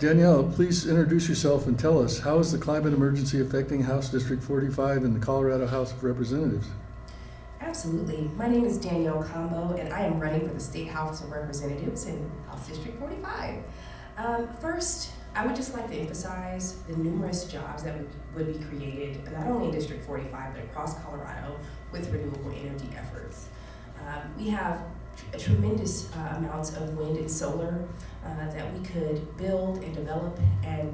Danielle, please introduce yourself and tell us, how is the climate emergency affecting House District 45 in the Colorado House of Representatives? Absolutely. My name is Young-Kombo, and I am running for the State House of Representatives in House District 45. First, I would just like to emphasize the numerous jobs that would be created, not only in District 45, but across Colorado with renewable energy efforts. We have tremendous amounts of wind and solar that we could build and develop, and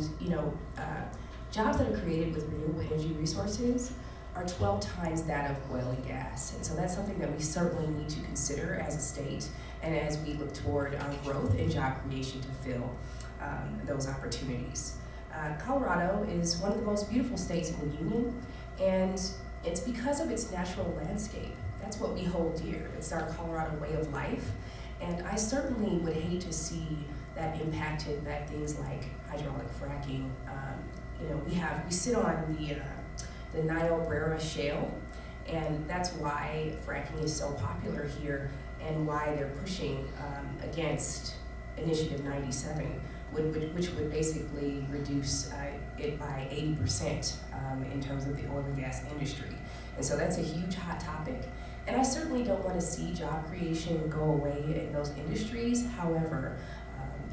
jobs that are created with renewable energy resources are 12 times that of oil and gas. And so that's something that we certainly need to consider as a state and as we look toward our growth and job creation to fill those opportunities. Colorado is one of the most beautiful states in the Union, and it's because of its natural landscape. That's what we hold dear. It's our Colorado way of life, and I certainly would hate to see that impacted by things like hydraulic fracking. We sit on the Niobrara Shale, and that's why fracking is so popular here and why they're pushing against Initiative 97, which would basically reduce it by 80% in terms of the oil and gas industry. And so that's a huge hot topic. And I certainly don't want to see job creation go away in those industries. However,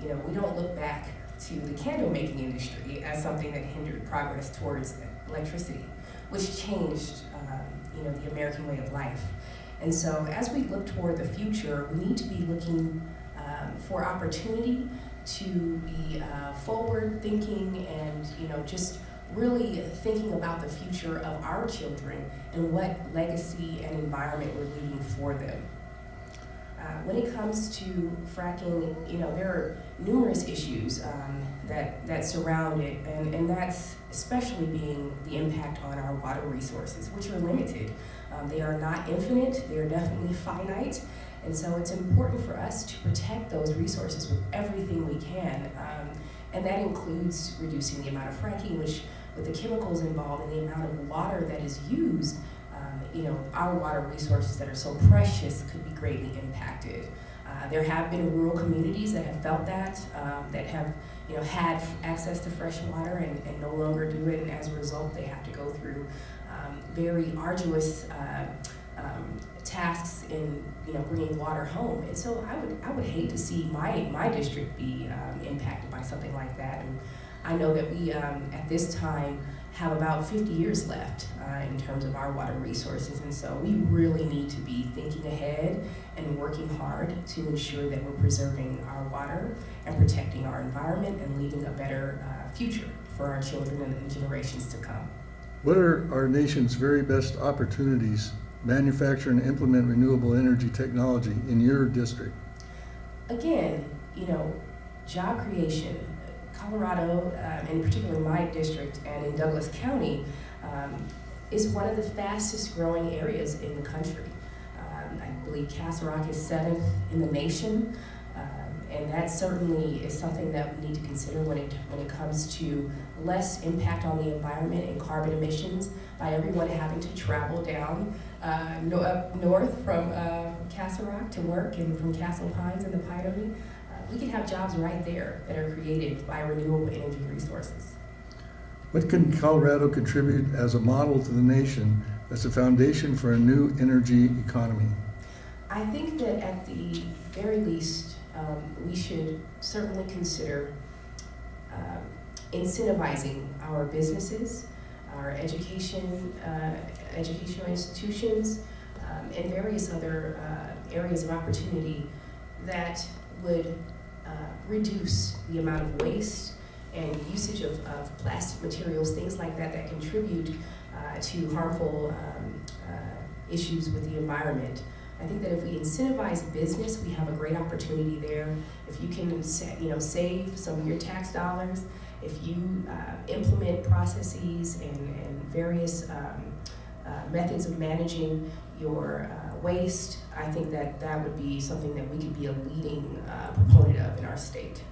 we don't look back to the candle making industry as something that hindered progress towards electricity, which changed the American way of life. And so as we look toward the future, we need to be looking for opportunity to be forward thinking and just really thinking about the future of our children and what legacy and environment we're leaving for them. When it comes to fracking, there are numerous issues that surround it, and that's especially being the impact on our water resources, which are limited. They are not infinite, they are definitely finite, and so it's important for us to protect those resources with everything we can, and that includes reducing the amount of fracking, which with the chemicals involved and the amount of water that is used, our water resources that are so precious could be greatly impacted. There have been rural communities that have felt that have had access to fresh water and no longer do it, and as a result they have to go through very arduous tasks in bringing water home. And so I would hate to see my district be impacted by something like that. And I know that we at this time have about 50 years left in terms of our water resources, and so we really need to be thinking ahead and working hard to ensure that we're preserving our water and protecting our environment and leaving a better future for our children and the generations to come. What are our nation's very best opportunities to manufacture and implement renewable energy technology in your district? Again, job creation. Colorado, and particularly my district and in Douglas County, is one of the fastest growing areas in the country. I believe Castle Rock is 7th in the nation, and that certainly is something that we need to consider when it comes to less impact on the environment and carbon emissions by everyone having to travel down up north from Castle Rock to work, and from Castle Pines and the Pinery. We can have jobs right there that are created by renewable energy resources. What can Colorado contribute as a model to the nation as a foundation for a new energy economy? I think that at the very least, we should certainly consider incentivizing our businesses, our educational institutions, and various other areas of opportunity that would reduce the amount of waste and usage of plastic materials, things like that contribute to harmful issues with the environment. I think that if we incentivize business, we have a great opportunity there. If you can save some of your tax dollars, if you implement processes and various methods of managing your waste, I think that would be something that we could be a leading proponent of in our state.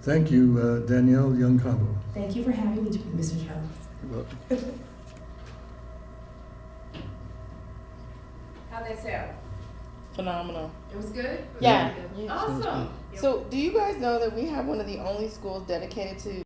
Thank you, Danielle Young-Kombo. Thank you for having me, Mr. Charles. You're welcome. How'd that sound? Phenomenal. It was good? Yeah. Awesome. So, do you guys know that we have one of the only schools dedicated to